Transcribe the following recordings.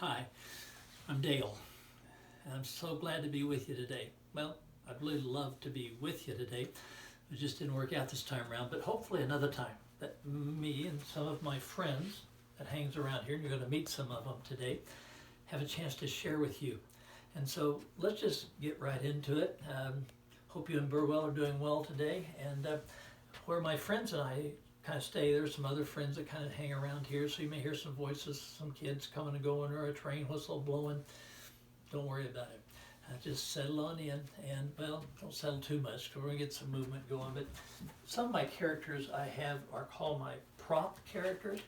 Hi, I'm Dale, and I'm so glad to be with you today. Well, I'd really love to be with you today. It just didn't work out this time around, but hopefully another time that me and some of my friends that hangs around here, and you're going to meet some of them today, have a chance to share with you. And so let's just get right into it. Hope you and Burwell are doing well today. And where my friends and I kind of stay, there's some other friends that kind of hang around here, so you may hear some voices, some kids coming and going, or a train whistle blowing. Don't worry about it. Just settle on in, and well, don't settle too much because we're going to get some movement going. But some of my characters I have are called my prop characters.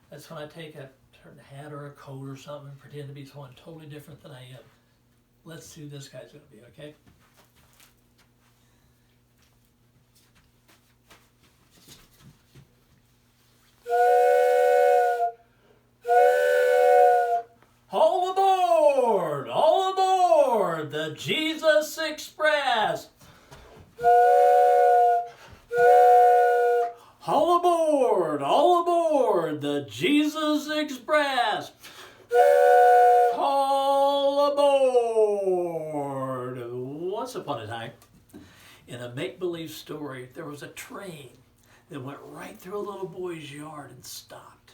That's when I take a certain hat or a coat or something and pretend to be someone totally different than I am. Let's see who this guy's going to be, okay? All aboard! All aboard! The Jesus Express! All aboard! All aboard! The Jesus Express! All aboard! Once upon a time, in a make-believe story, there was a train that went right through a little boy's yard and stopped.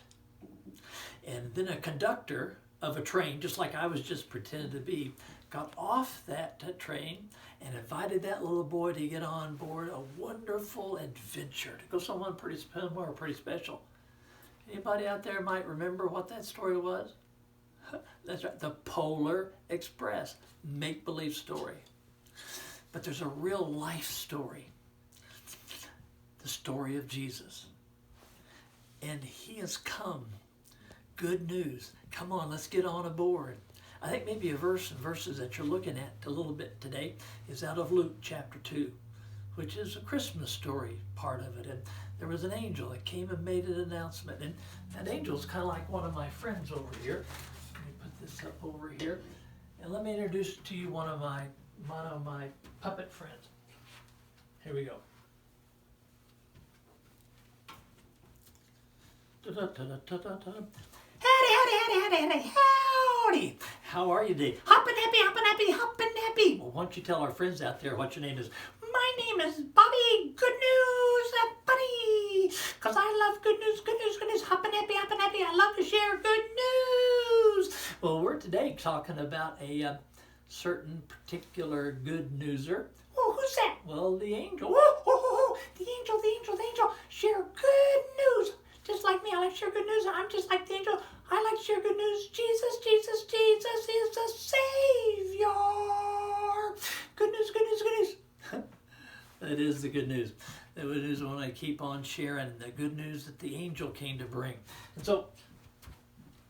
And then a conductor of a train, just like I was just pretending to be, got off that train and invited that little boy to get on board a wonderful adventure, to go somewhere pretty special. Anybody out there might remember what that story was? That's right, the Polar Express, make-believe story. But there's a real life story, the story of Jesus. And he has come. Good news. Come on, let's get on aboard. I think maybe verses that you're looking at a little bit today is out of Luke chapter 2, which is a Christmas story part of it. And there was an angel that came and made an announcement. And that angel is kind of like one of my friends over here. Let me put this up over here. And let me introduce to you one of my puppet friends. Here we go. Howdy, howdy, howdy, howdy, howdy, howdy. How are you today? Hoppin' happy, hoppin' happy, hoppin' happy. Well, why don't you tell our friends out there what your name is? My name is Bobby Good News Buddy. Because I love good news, good news, good news. Hoppin' happy, hoppin' happy. I love to share good news. Well, we're today talking about a certain particular good newser. Oh, who's that? Well, the angel. The angel, the angel, the angel. Share good news. Just like me, I like to share good news. I'm just like the angel. I like to share good news. Jesus, Jesus, Jesus is the Savior. Good news, good news, good news. That is the good news. The good news I want to keep on sharing. The good news that the angel came to bring. And so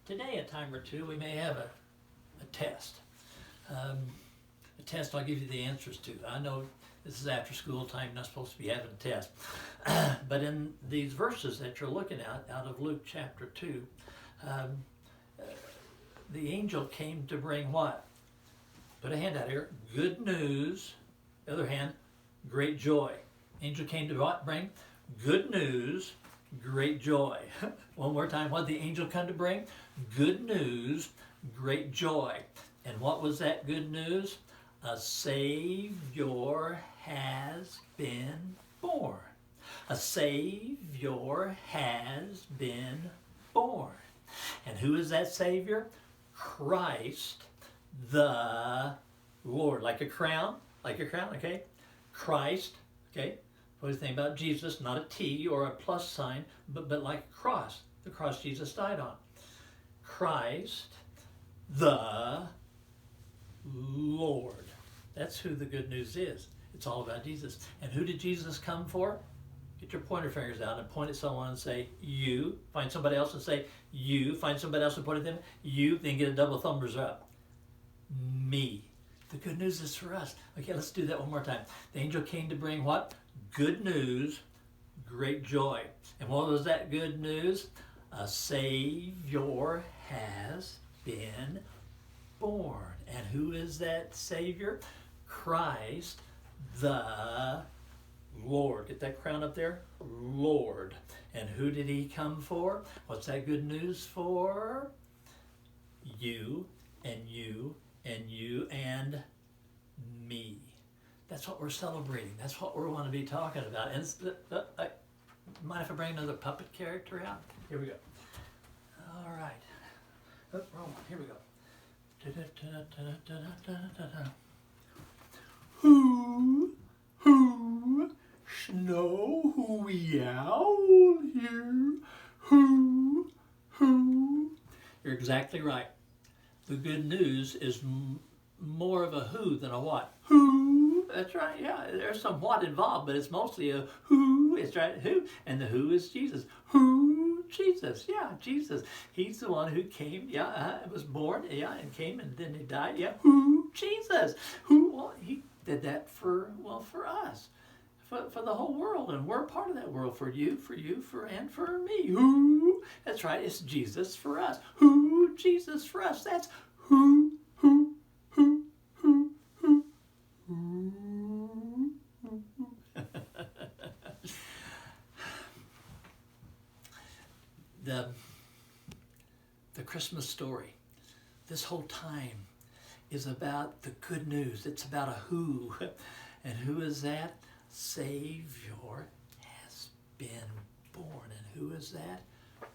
today, a time or two, we may have a test. A test I'll give you the answers to. I know this is after school time, not supposed to be having a test. But in these verses that you're looking at, out of Luke chapter 2, the angel came to bring what? Put a hand out here. Good news. The other hand, great joy. Angel came to what? Bring good news, great joy. One more time, what did the angel come to bring? Good news, great joy. And what was that good news? A Savior has been born. A Savior has been born. And who is that Savior? Christ the Lord. Like a crown, okay? Christ, okay? What do you think about Jesus? Not a T or a plus sign, but like a cross. The cross Jesus died on. Christ the Lord. That's who the good news is. It's all about Jesus. And who did Jesus come for? Get your pointer fingers out and point at someone and say, you. Find somebody else and say, you. Find somebody else and point at them, you. Then get a double thumbs up. Me. The good news is for us. Okay, let's do that one more time. The angel came to bring what? Good news, great joy. And what was that good news? A Savior has been born. And who is that Savior? Christ the Lord. Get that crown up there? Lord. And who did he come for? What's that good news for? you and you and you and me. That's what we're celebrating. That's what we want to be talking about. And mind if I bring another puppet character out? Here we go. All right. Oh, wrong one. Here we go. Who, snow, we owl here, who. You're exactly right. The good news is more of a who than a what. Who, that's right, yeah, there's some what involved, but it's mostly a who, it's right, who, and the who is Jesus. Who? Jesus, yeah, Jesus. He's the one who came, was born, and came, and then he died, Who? Jesus. Who? Well, he did that for us, for the whole world, and we're part of that world, for you, and for me. Who? That's right, it's Jesus for us. Who? Jesus for us. That's who. The Christmas story, this whole time, is about the good news. It's about a who. And who is that? Savior has been born. And who is that?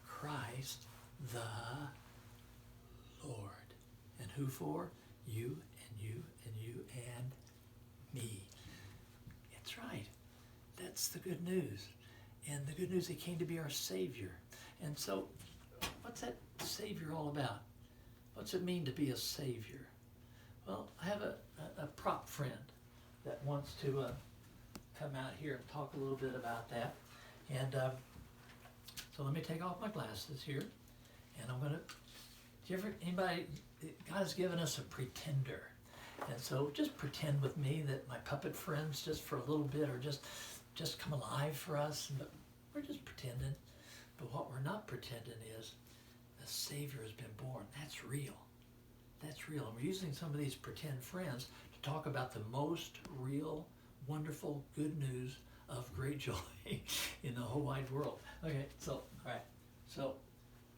Christ the Lord. And who for? You and you and you and me. It's right. That's the good news. And the good news, he came to be our Savior. And so, what's that Savior all about? What's it mean to be a Savior? Well, I have a prop friend that wants to come out here and talk a little bit about that. And so let me take off my glasses here. And I'm going to, anybody, God has given us a pretender. And so just pretend with me that my puppet friends, just for a little bit, or just come alive for us. But we're just pretending. But what we're not pretending is the Savior has been born. That's real. That's real. And we're using some of these pretend friends to talk about the most real, wonderful, good news of great joy in the whole wide world. Okay, so, all right. So,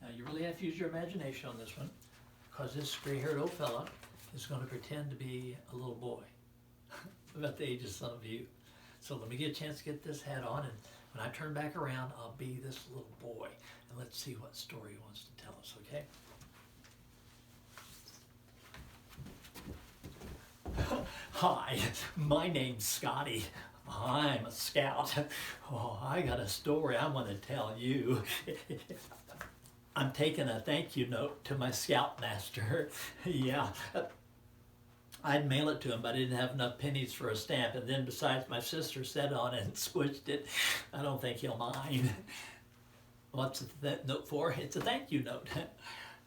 now you really have to use your imagination on this one, because this gray-haired old fella is going to pretend to be a little boy, about the age of some of you. So let me get a chance to get this hat on, and when I turn back around, I'll be this little boy. And let's see what story he wants to tell us, okay? Hi, my name's Scotty. I'm a scout. Oh, I got a story I want to tell you. I'm taking a thank you note to my scoutmaster. Yeah. I'd mail it to him, but I didn't have enough pennies for a stamp. And then besides, my sister sat on it and squished it. I don't think he'll mind. What's the note for? It's a thank you note.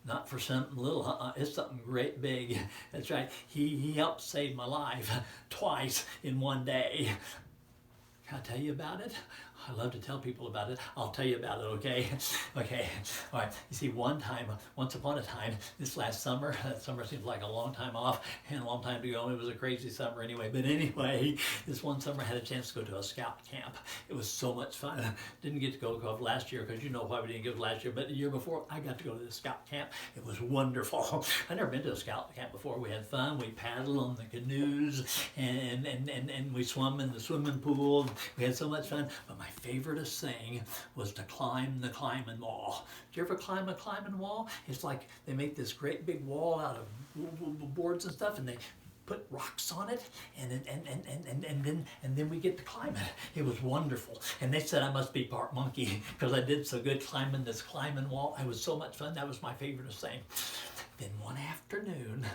Not for something little, it's something great big. That's right, he helped save my life twice in one day. Can I tell you about it? I love to tell people about it. I'll tell you about it, okay? Okay, all right. You see, once upon a time, this last summer, that summer seems like a long time off and a long time to go. It was a crazy summer anyway. But anyway, this one summer I had a chance to go to a scout camp. It was so much fun. Didn't get to go last year, because you know why we didn't go last year. But the year before, I got to go to the scout camp. It was wonderful. I'd never been to a scout camp before. We had fun. We paddled on the canoes, and we swum in the swimming pool. We had so much fun. But my favoriteest thing was to climb the climbing wall. Did you ever climb a climbing wall? It's like they make this great big wall out of boards and stuff, and they put rocks on it, and then we get to climb it. It was wonderful. And they said I must be part monkey because I did so good climbing this climbing wall. It was so much fun. That was my favoriteest thing. Then one afternoon,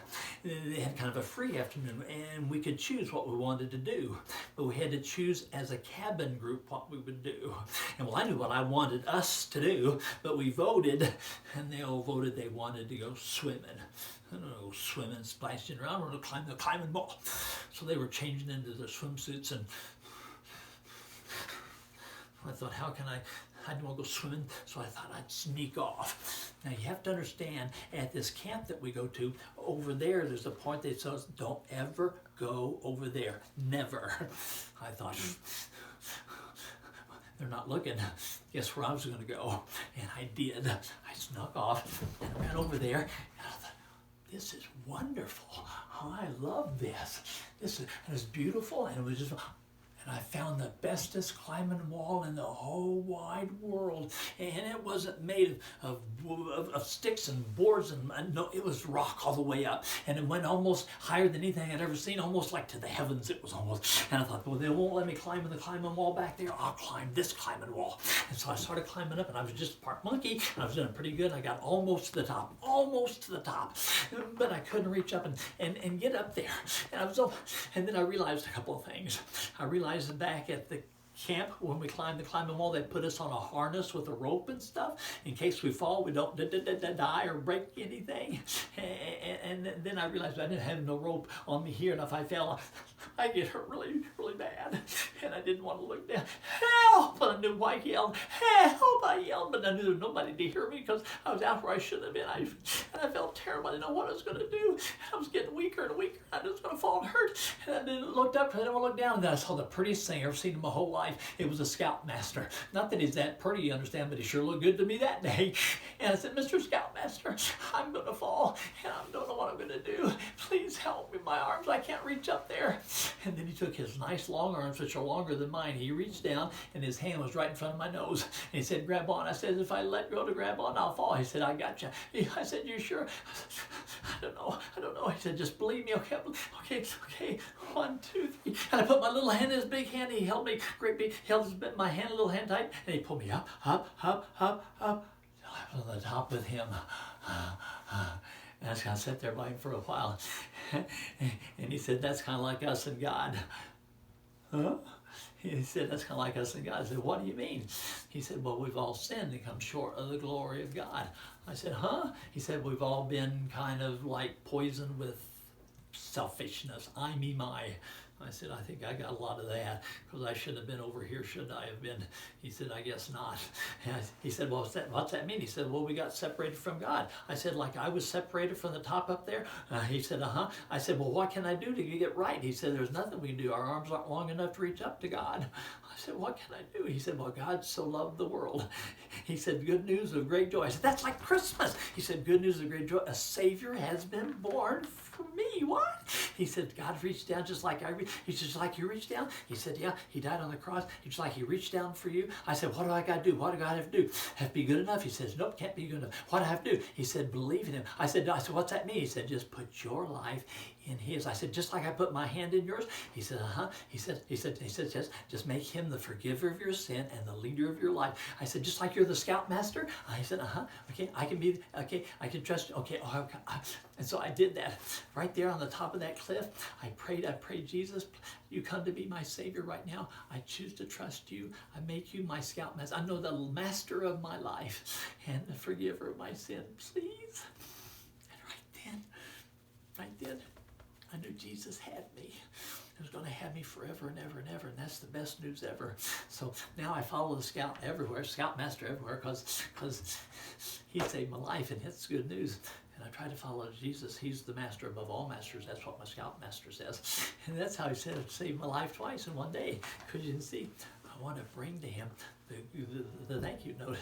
they had kind of a free afternoon, and we could choose what we wanted to do. But we had to choose as a cabin group what we would do. And well, I knew what I wanted us to do, but we voted, and they all voted they wanted to go swimming. I don't know, swimming, splashing around, or to climb the climbing wall. So they were changing into their swimsuits, and I thought, I didn't want to go swimming, so I thought I'd sneak off. Now you have to understand, at this camp that we go to, over there's a point that says, don't ever go over there. Never. I thought, they're not looking. Guess where I was going to go? And I did. I snuck off and ran over there. And I thought, this is wonderful. Oh, I love this. It was beautiful, and it was just, and I found the bestest climbing wall in the whole wide world. And it wasn't made of sticks and boards, and no, it was rock all the way up. And it went almost higher than anything I'd ever seen, almost like to the heavens it was almost. And I thought, well, they won't let me climb in the climbing wall back there. I'll climb this climbing wall. And so I started climbing up, and I was just a part monkey, and I was doing pretty good. I got almost to the top, but I couldn't reach up and get up there. And I was and then I realized a couple of things. I realized back at the camp when we climbed the climbing wall, they put us on a harness with a rope and stuff in case we fall, we don't die or break anything. And then I realized I didn't have no rope on me here, and if I fell, I get hurt really, really bad. And I didn't want to look down. Help! And I knew why he yelled. Help! I yelled, but I knew there was nobody to hear me because I was out where I should have been. And I felt terrible. I didn't know what I was going to do. I was getting weaker and weaker. I was going to fall and hurt. And I didn't look up because I didn't want to look down. And then I saw the prettiest thing I've ever seen in my whole life. It was a Scoutmaster. Not that he's that pretty, you understand, but he sure looked good to me that day. And I said, Mr. Scoutmaster, I'm going to fall, and I don't know what I'm going to do. Please help me. My arms, I can't reach up there. And then he took his nice long arms, which are longer than mine. He reached down, and his hand was right in front of my nose. And he said, grab on. I said, if I let go to grab on, I'll fall. He said, I got you. I said, you sure? I don't know. He said, just believe me. Okay. 1, 2, 3. And I put my little hand in his big hand. He held me great big, held my hand, a little hand tight, and he pulled me up. I was on the top with him. And I was kind of sat there by him for a while. And he said, that's kind of like us and God. Huh? He said, that's kind of like us and God. I said, what do you mean? He said, well, we've all sinned and come short of the glory of God. I said, huh? He said, we've all been kind of like poisoned with selfishness. I, me, my. I said, I think I got a lot of that because I shouldn't have been over here, should I have been? He said, I guess not. And he said, well, what's that mean? He said, well, we got separated from God. I said, like I was separated from the top up there? He said, uh-huh. I said, well, what can I do to get right? He said, there's nothing we can do. Our arms aren't long enough to reach up to God. I said, what can I do? He said, well, God so loved the world. He said, good news of great joy. I said, that's like Christmas. He said, good news of great joy. A Savior has been born for me. What? He said, God reached down just like I reached. He said, just like you reached down? He said, yeah, he died on the cross. Just like he reached down for you. I said, what do I got to do? What do God have to do? Have to be good enough? He says, nope, can't be good enough. What do I have to do? He said, believe in him. I said, what's that mean? He said, just put your life in his. I said, just like I put my hand in yours? He said, uh-huh. He said, just make him the forgiver of your sin and the leader of your life. I said, just like you're the Scoutmaster? I said, uh-huh. Okay, I can trust you. Okay, and so I did that. Right there on the top of that cliff, I prayed, Jesus, you come to be my Savior right now. I choose to trust you. I make you my Scoutmaster. I know the master of my life and the forgiver of my sin. Please. And right then, I knew Jesus had me. He was going to have me forever and ever and ever, and that's the best news ever. So now I follow the Scoutmaster everywhere, because he saved my life, and it's good news. And I try to follow Jesus. He's the master above all masters. That's what my Scoutmaster says. And that's how he said it saved my life twice in one day. Because you can see, I want to bring to him the thank you note.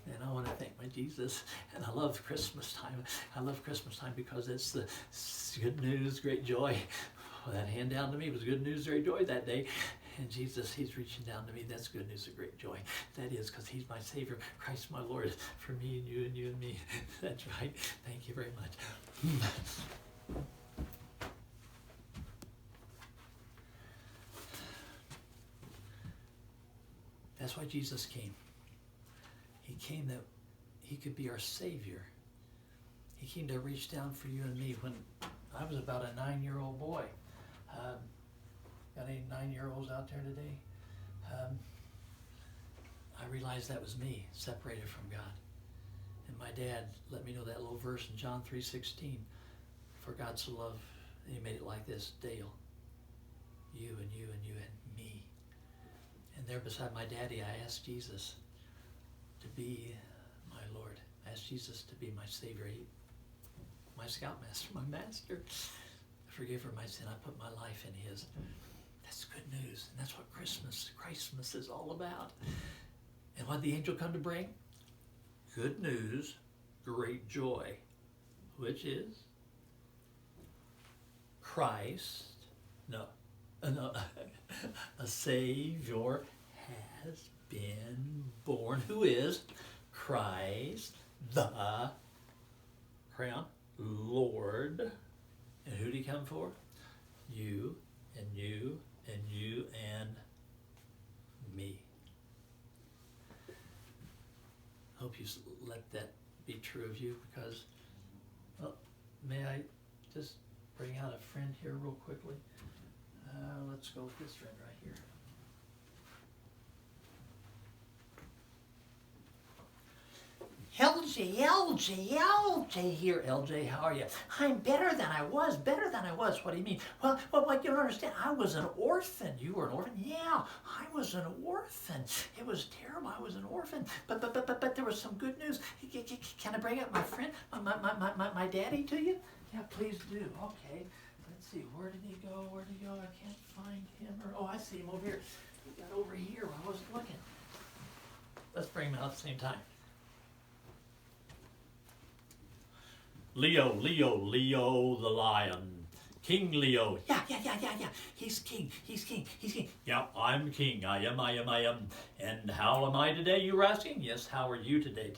And I want to thank my Jesus. And I love Christmas time. I love Christmas time because it's the good news, great joy. That hand down to me was good news, great joy that day. And Jesus, he's reaching down to me. That's good news of great joy. That is because he's my Savior, Christ my Lord, for me and you and me. That's right. Thank you very much. That's why Jesus came. He came that he could be our Savior. He came to reach down for you and me when I was about a 9-year-old boy. Got any 9-year-olds out there today? I realized that was me, separated from God. And my dad let me know that little verse in John 3:16. For God so loved, and he made it like this, Dale, you and you and you and me. And there beside my daddy, I asked Jesus to be my Lord. I asked Jesus to be my Savior, my Scoutmaster, my master. Forgive her my sin. I put my life in his. That's good news. And that's what Christmas is all about. And what did the angel come to bring? Good news, great joy, which is Christ, no, a Savior has been born, who is Christ the crown Lord. And who did he come for? You and you and you and me. Hope you let that be true of you, because, well, may I just bring out a friend here real quickly? Let's go with this friend right here. LJ here. LJ, how are you? I'm better than I was. What do you mean? Well, you don't understand. I was an orphan. You were an orphan? Yeah, I was an orphan. It was terrible. I was an orphan. But there was some good news. Can I bring up my friend, my daddy to you? Yeah, please do. Okay. Let's see. Where did he go? I can't find him. Oh, I see him over here. He got over here. I wasn't looking. Let's bring him out at the same time. Leo the lion. King Leo. Yeah. He's king. Yeah, I'm king. I am. And how am I today, you were asking? Yes, how are you today?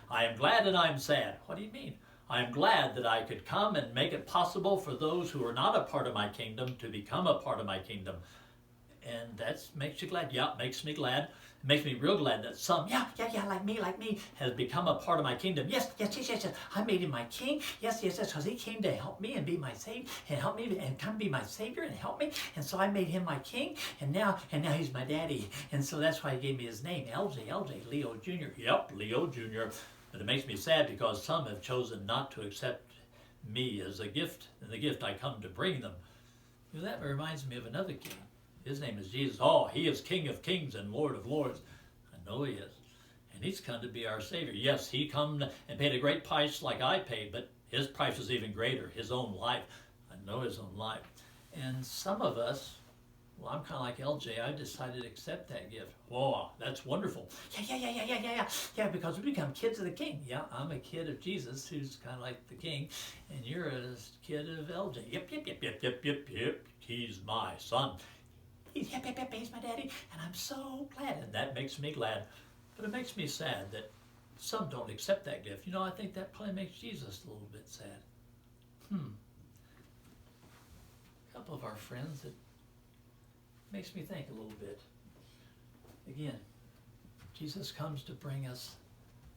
I am glad and I'm sad. What do you mean? I am glad that I could come and make it possible for those who are not a part of my kingdom to become a part of my kingdom. And that makes you glad? Yeah, makes me glad. It makes me real glad that some, like me, has become a part of my kingdom. Yes. I made him my king. Yes, because he came to help me and be my savior, and help me and come be my savior and help me. And so I made him my king, and now he's my daddy. And so that's why he gave me his name, LJ, Leo Jr. Yep, Leo Jr. But it makes me sad because some have chosen not to accept me as a gift, and the gift I come to bring them. Well, that reminds me of another king. His name is Jesus. Oh, he is King of Kings and Lord of Lords. I know he is. And he's come to be our Savior. Yes, he come and paid a great price like I paid, but his price was even greater, his own life. I know his own life. And some of us, well, I'm kind of like LJ. I decided to accept that gift. Whoa, that's wonderful. Yeah, because we become kids of the King. Yeah, I'm a kid of Jesus, who's kind of like the King, and you're a kid of LJ. Yep. He's my son. He's my daddy, and I'm so glad, and that makes me glad. But it makes me sad that some don't accept that gift. You know, I think that probably makes Jesus a little bit sad. A couple of our friends, it makes me think a little bit. Again, Jesus comes to bring us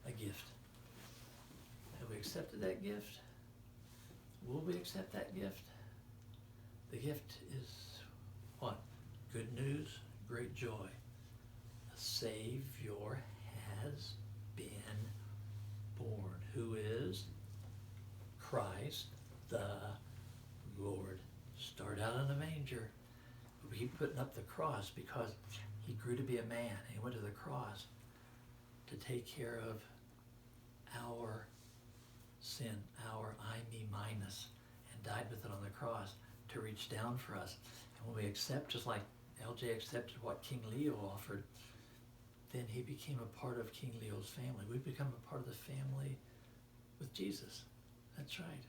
a gift. Have we accepted that gift? Will we accept that gift? The gift is what? Good news, great joy. A Savior has been born, who is Christ the Lord. Start out in a manger. He putting up the cross because he grew to be a man. He went to the cross to take care of our sin, our I, me, minus, and died with it on the cross to reach down for us. And when we accept, just like LJ accepted what King Leo offered, then he became a part of King Leo's family. We become a part of the family with Jesus. That's right.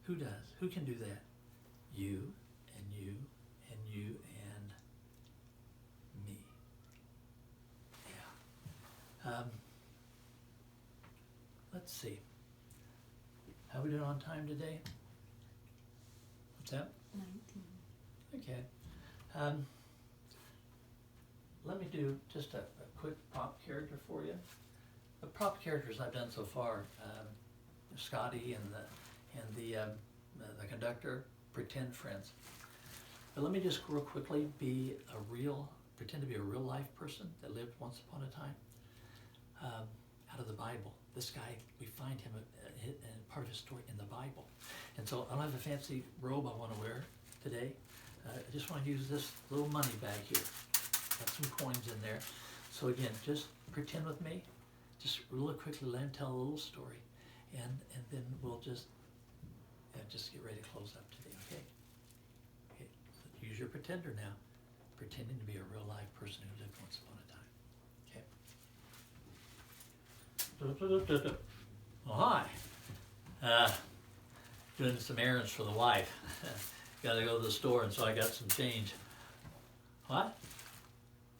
Who does? Who can do that? You and you and you and me. Yeah. Let's see. How are we doing on time today? What's that? 19. Okay. Let me do just a quick prop character for you. The prop characters I've done so far, Scotty and the conductor, pretend friends. But let me just real quickly pretend to be a real life person that lived once upon a time out of the Bible. This guy, we find him and part of his story in the Bible. And so I don't have a fancy robe I want to wear today. I just want to use this little money bag here. Got some coins in there. So again, just pretend with me. Just really quickly let him tell a little story. And then we'll just get ready to close up today, okay? Okay, so use your pretender now. Pretending to be a real live person who lived once upon a time. Okay? Oh, hi. doing some errands for the wife. Got to go to the store, and so I got some change. What?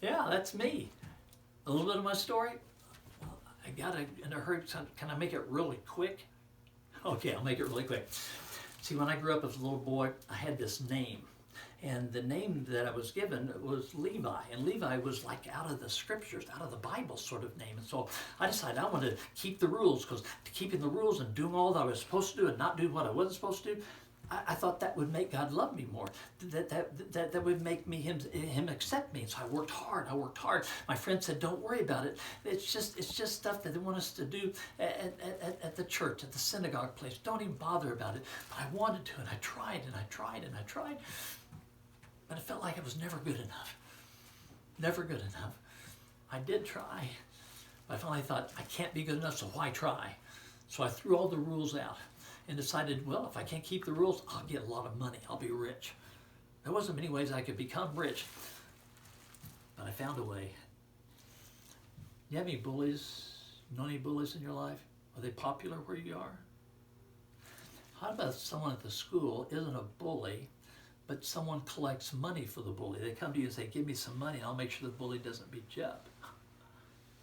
Yeah, that's me. A little bit of my story. I got in a hurry. Can I make it really quick? Okay, I'll make it really quick. See, when I grew up as a little boy, I had this name. And the name that I was given was Levi. And Levi was like out of the scriptures, out of the Bible sort of name. And so I decided I wanted to keep the rules, because keeping the rules and doing all that I was supposed to do and not doing what I wasn't supposed to do, I thought that would make God love me more. That would make me him accept me. And so I worked hard. My friend said, "Don't worry about it. It's just stuff that they want us to do at the church, at the synagogue place. Don't even bother about it." But I wanted to, and I tried. But it felt like it was never good enough. Never good enough. I did try. But I finally thought, I can't be good enough, so why try? So I threw all the rules out and decided, well, if I can't keep the rules, I'll get a lot of money. I'll be rich. There wasn't many ways I could become rich, but I found a way. You have any bullies? Know any bullies in your life? Are they popular where you are? How about someone at the school isn't a bully, but someone collects money for the bully? They come to you and say, "Give me some money, and I'll make sure the bully doesn't beat you up."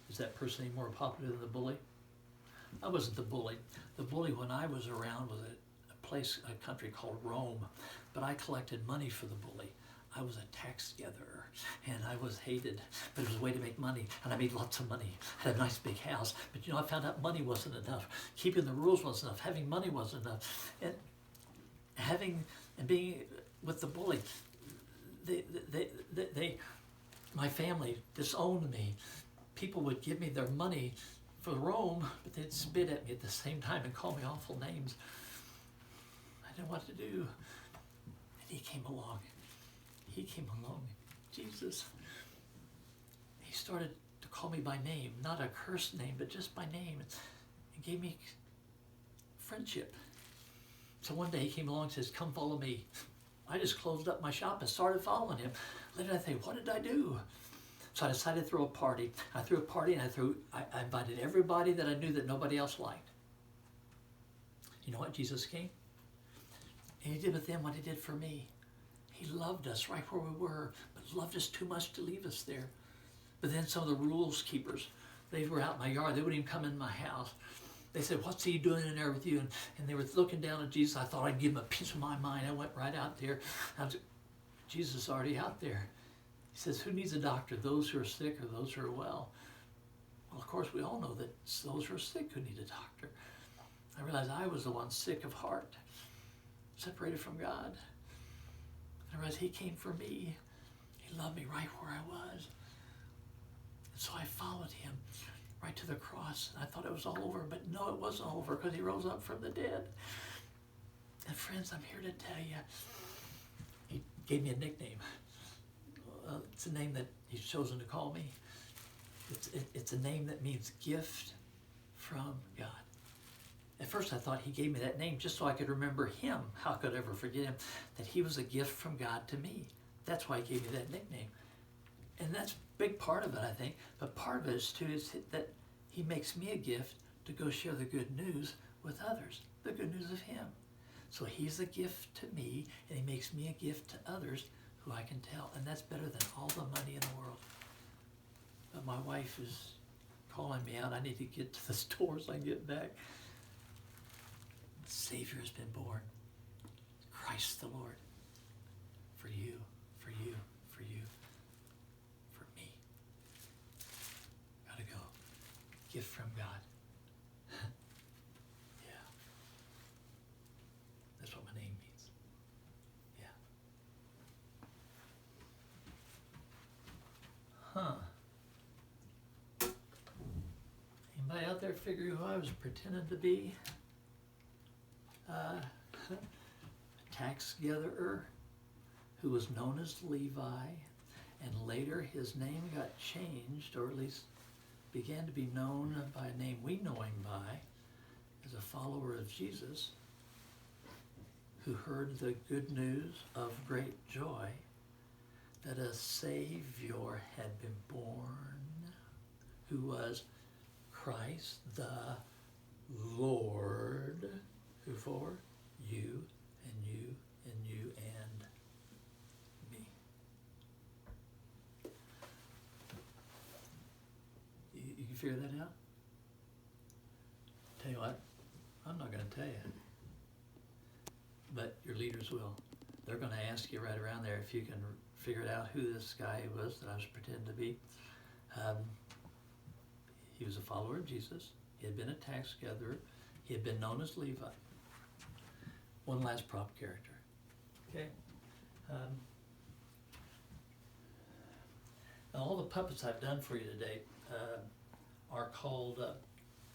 Is that person any more popular than the bully? I wasn't the bully. The bully, when I was around, was a country called Rome, but I collected money for the bully. I was a tax gatherer, and I was hated, but it was a way to make money, and I made lots of money. I had a nice big house, but I found out money wasn't enough. Keeping the rules wasn't enough. Having money wasn't enough. And being with the bully, my family disowned me. People would give me their money for Rome, but they'd spit at me at the same time and call me awful names. I didn't know what to do. And he came along. Jesus. He started to call me by name, not a cursed name, but just by name. He gave me friendship. So one day he came along and says, "Come follow me." I just closed up my shop and started following him. Later I think, what did I do? So I decided to throw a party. I threw a party, and I invited everybody that I knew that nobody else liked. You know what? Jesus came. And he did with them what he did for me. He loved us right where we were, but loved us too much to leave us there. But then some of the rules keepers, they were out in my yard. They wouldn't even come in my house. They said, "What's he doing in there with you?" And they were looking down at Jesus. I thought I'd give him a piece of my mind. I went right out there. Jesus is already out there. He says, "Who needs a doctor? Those who are sick or those who are well?" Well, of course, we all know that it's those who are sick who need a doctor. I realized I was the one sick of heart, separated from God. I realized he came for me. He loved me right where I was. And so I followed him right to the cross. I thought it was all over, but no, it wasn't over, because he rose up from the dead. And friends, I'm here to tell you, he gave me a nickname. It's a name that he's chosen to call me. It's a name that means gift from God. At first I thought he gave me that name just so I could remember him. How could I ever forget him? That he was a gift from God to me. That's why he gave me that nickname. And that's a big part of it, I think. But part of it is, too, is that he makes me a gift to go share the good news with others. The good news of him. So he's a gift to me, and he makes me a gift to others who I can tell. And that's better than all the money in the world. But my wife is calling me out. I need to get to the store so I can get back. The Savior has been born. Christ the Lord. For you, for you, for you, for me. Gotta go. Gift from God. Yeah. That's what my name means. Yeah. Huh. Anybody out there figure who I was pretending to be? A tax gatherer who was known as Levi, and later his name got changed, or at least began to be known by a name we know him by, as a follower of Jesus, who heard the good news of great joy that a Savior had been born, who was Christ the Lord, who for you figure that out? Tell you what, I'm not going to tell you. But your leaders will. They're going to ask you right around there if you can figure out who this guy was that I was pretending to be. He was a follower of Jesus. He had been a tax gatherer. He had been known as Levi. One last prop character. Okay. Now all the puppets I've done for you today are called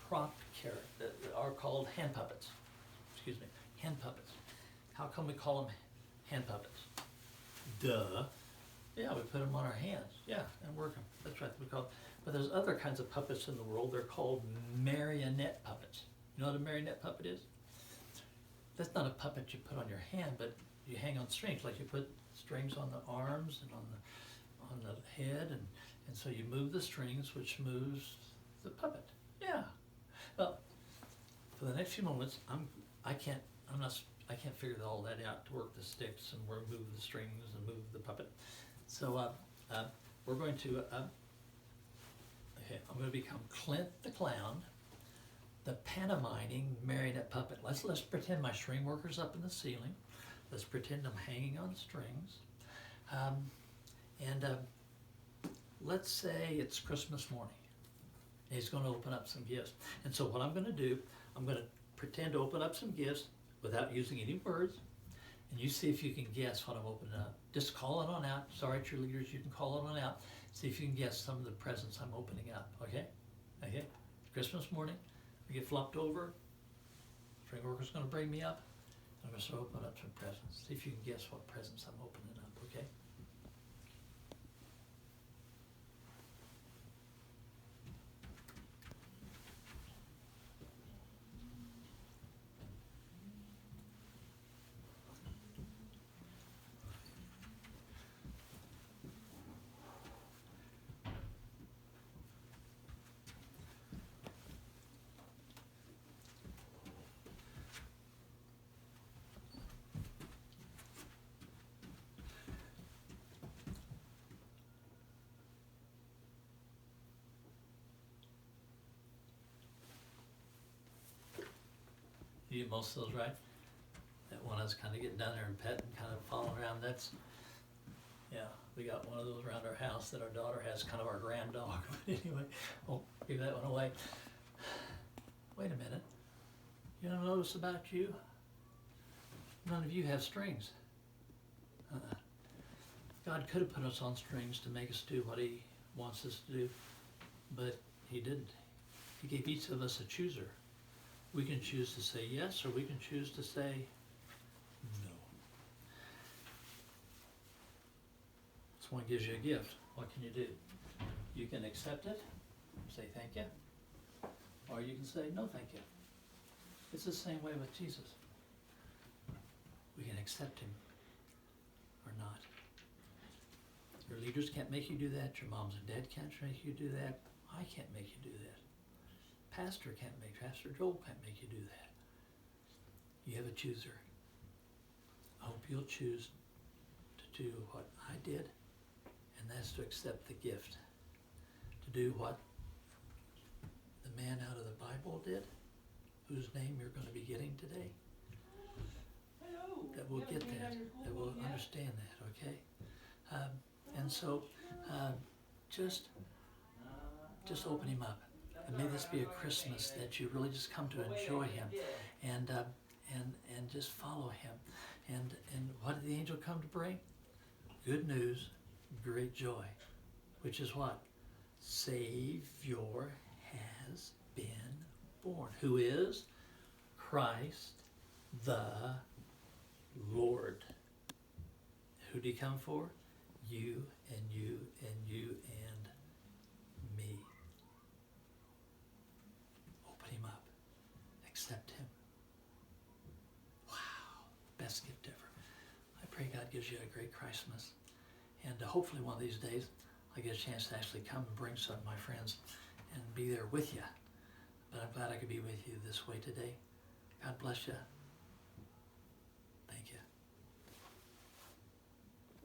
prop character. Are called hand puppets. Excuse me, hand puppets. How come we call them hand puppets? Duh. Yeah, we put them on our hands. Yeah, and work them. That's right. We call them. But there's other kinds of puppets in the world. They're called marionette puppets. You know what a marionette puppet is? That's not a puppet you put on your hand, but you hang on strings. Like you put strings on the arms and on the head, and so you move the strings, which moves the puppet. Yeah. Well, for the next few moments, I can't figure all that out to work the sticks and move the strings and move the puppet. So we're going to. Okay, I'm going to become Clint the Clown, the pantomiming marionette puppet. Let's pretend my string worker's up in the ceiling. Let's pretend I'm hanging on strings. Let's say it's Christmas morning. He's going to open up some gifts. And so what I'm going to do, I'm going to pretend to open up some gifts without using any words. And you see if you can guess what I'm opening up. Just call it on out. Sorry, cheerleaders, you can call it on out. See if you can guess some of the presents I'm opening up, okay? Okay? Christmas morning, we get flopped over. String worker's going to bring me up. I'm going to start opening up some presents. See if you can guess what presents I'm opening up, okay? You get most of those right? That one I was kind of getting down there and petting, kind of following around. That's, yeah, we got one of those around our house that our daughter has, kind of our grand dog. But anyway, won't give that one away. Wait a minute. You know, notice about you? None of you have strings. God could have put us on strings to make us do what He wants us to do, but He didn't. He gave each of us a chooser. We can choose to say yes, or we can choose to say no. Someone gives you a gift. What can you do? You can accept it, say thank you, or you can say no thank you. It's the same way with Jesus. We can accept Him or not. Your leaders can't make you do that. Your moms and dad can't make you do that. I can't make you do that. Pastor Joel can't make you do that. You have a chooser. I hope you'll choose to do what I did, and that's to accept the gift. To do what the man out of the Bible did, whose name you're going to be getting today. That will get that will understand that, okay? And so just open him up. And may this be a Christmas that you really just come to enjoy him and just follow him. And what did the angel come to bring? Good news, great joy, which is what? Savior has been born. Who is? Christ the Lord. Who did he come for? You and you and you and me. Open him up. Accept him. Wow. Best gift ever. I pray God gives you a great Christmas. And hopefully one of these days I get a chance to actually come and bring some of my friends and be there with you. But I'm glad I could be with you this way today. God bless you.